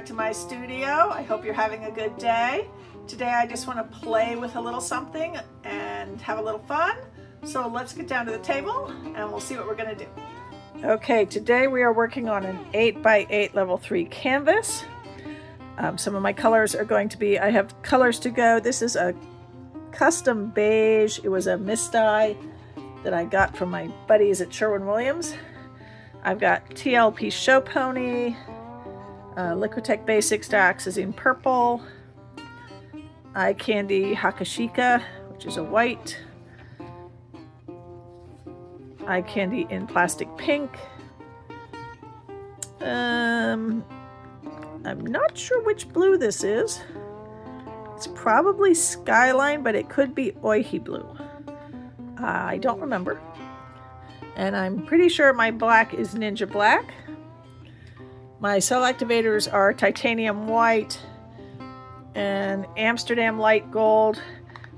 to my studio. I hope you're having a good day. Today I just want to play with a little something and have a little fun. So let's get down to the table and we'll see what we're going to do. Okay, today we are working on an 8x8 level 3 canvas. Some of my colors are going to be, I have colors to go. This is a custom beige. It was a mist dye that I got from my buddies at Sherwin. I've got TLP Show Pony, Liquitex Basics Dioxizine Purple, Eye Candy Hakashika, which is a white, Eye Candy in Plastic Pink. I'm not sure which blue this is. It's probably Skyline, but it could be Oihi blue. I don't remember. And I'm pretty sure my black is Ninja Black. My cell activators are titanium white and Amsterdam light gold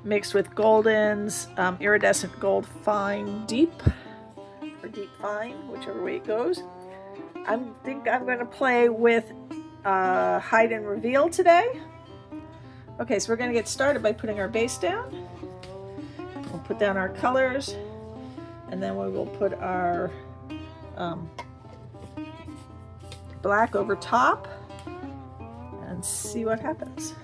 mixed with Golden's iridescent gold fine deep, or deep fine, whichever way it goes. I think I'm going to play with hide and reveal today. Okay, so we're going to get started by putting our base down. We'll put down our colors. And then we will put our black over top and see what happens.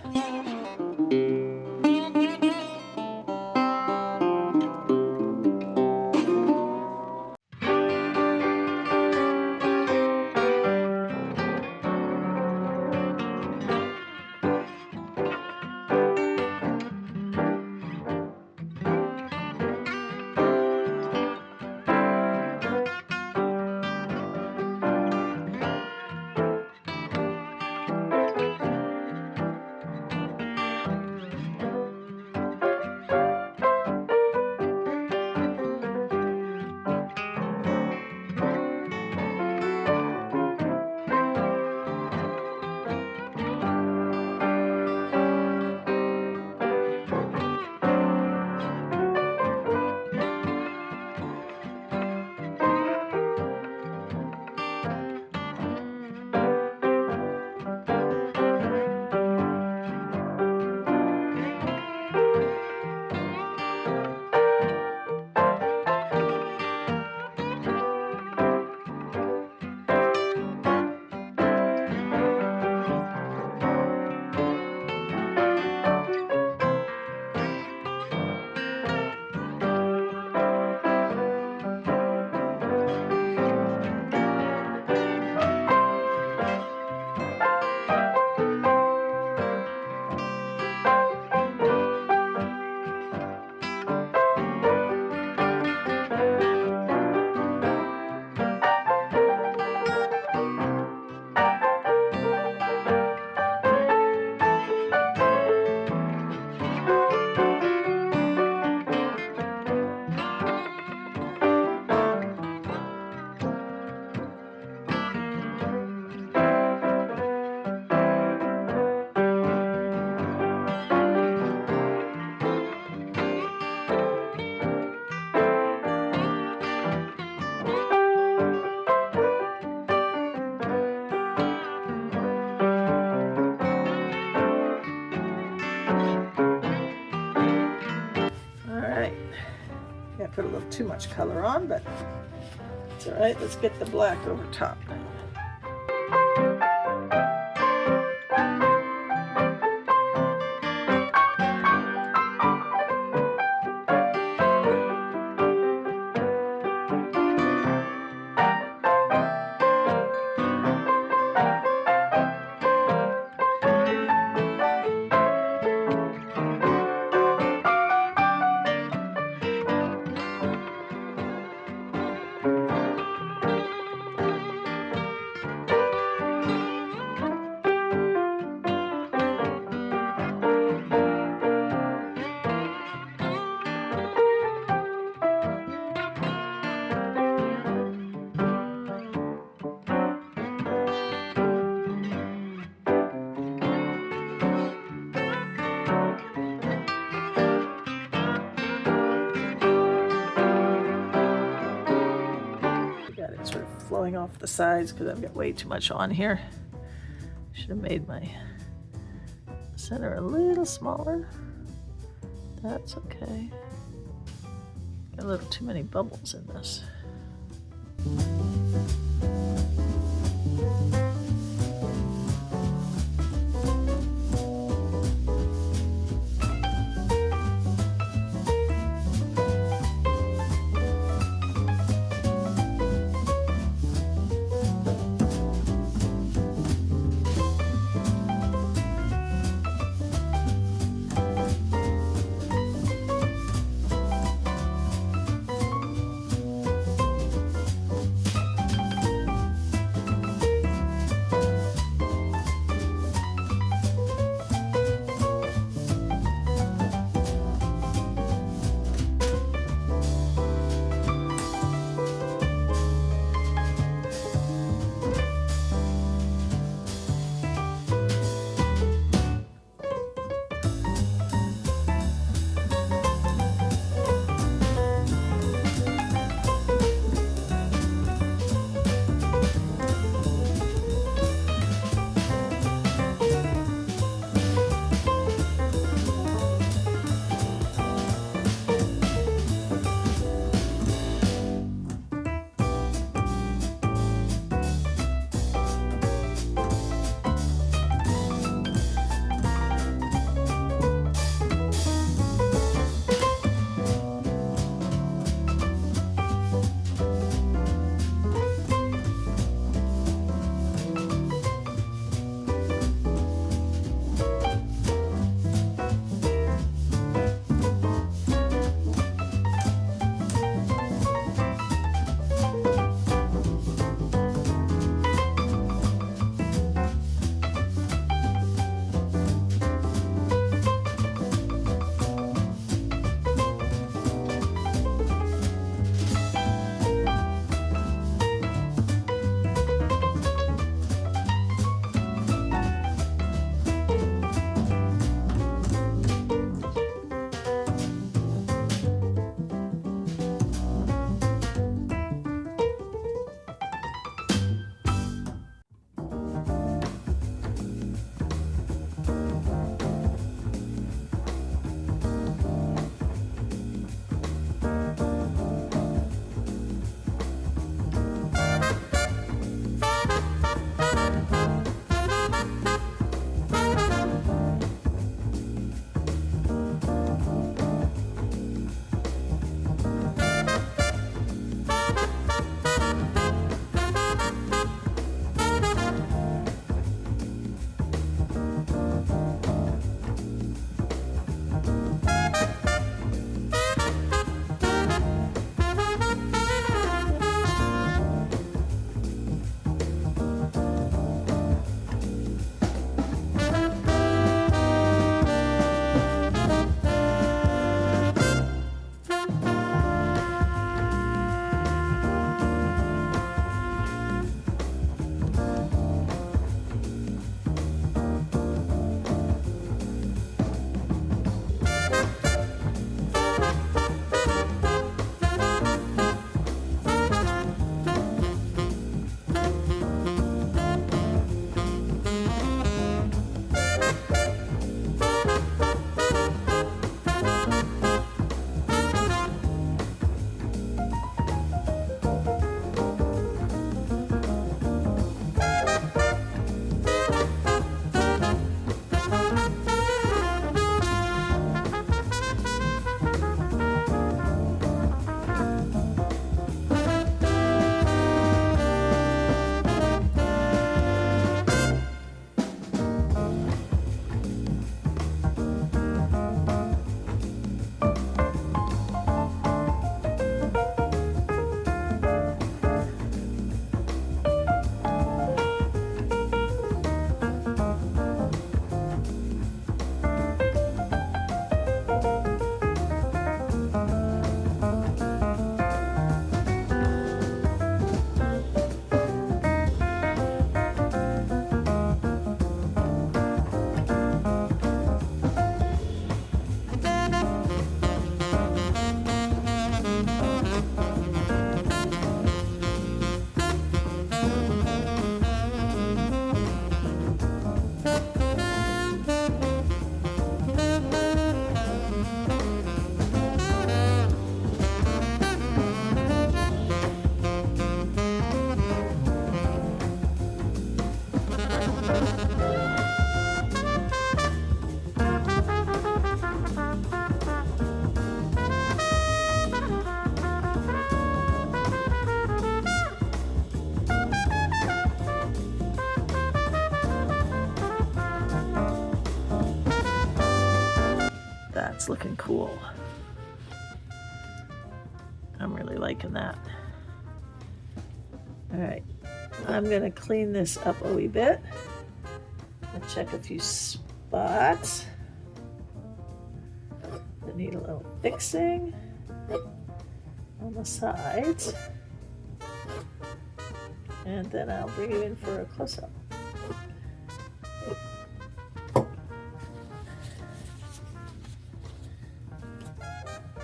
Put a little too much color on, but it's all right. Let's get the black over top. Flowing off the sides because I've got way too much on here. Should have made my center a little smaller. That's okay. Got a little too many bubbles in this. That's looking cool. I'm really liking that. All right, I'm gonna clean this up a wee bit and check a few spots that need a little fixing on the sides. And then I'll bring you in for a close-up.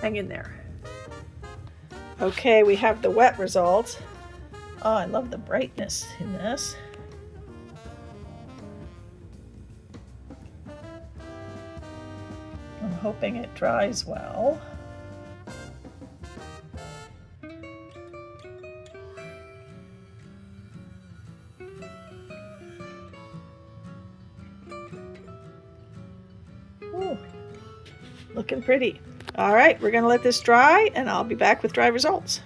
Hang in there. Okay, we have the wet results. Oh, I love the brightness in this. I'm hoping it dries well. Ooh, looking pretty. All right, we're gonna let this dry and I'll be back with dry results.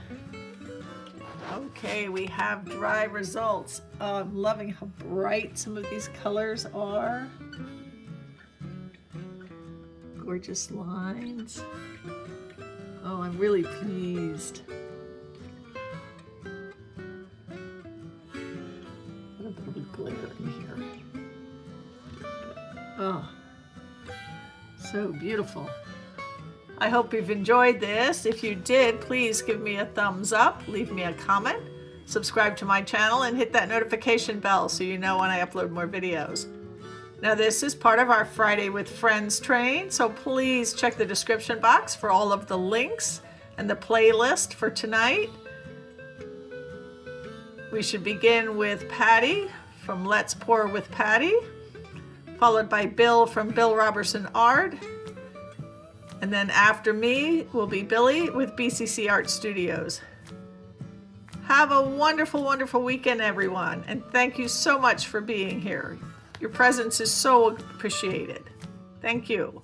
Okay, we have dry results. Oh, I'm loving how bright some of these colors are. Gorgeous lines. Oh, I'm really pleased. A little bit of glitter in here. Oh, so beautiful. I hope you've enjoyed this. If you did, please give me a thumbs up, leave me a comment, subscribe to my channel, and hit that notification bell so you know when I upload more videos. Now, this is part of our Friday with Friends train, so please check the description box for all of the links and the playlist for tonight. We should begin with Pattie from Let's Pour with Pattie, followed by Bill from Bill Roberson Art. And then after me will be Billy with BCC Arts Studios. Have a wonderful, wonderful weekend, everyone. And thank you so much for being here. Your presence is so appreciated. Thank you.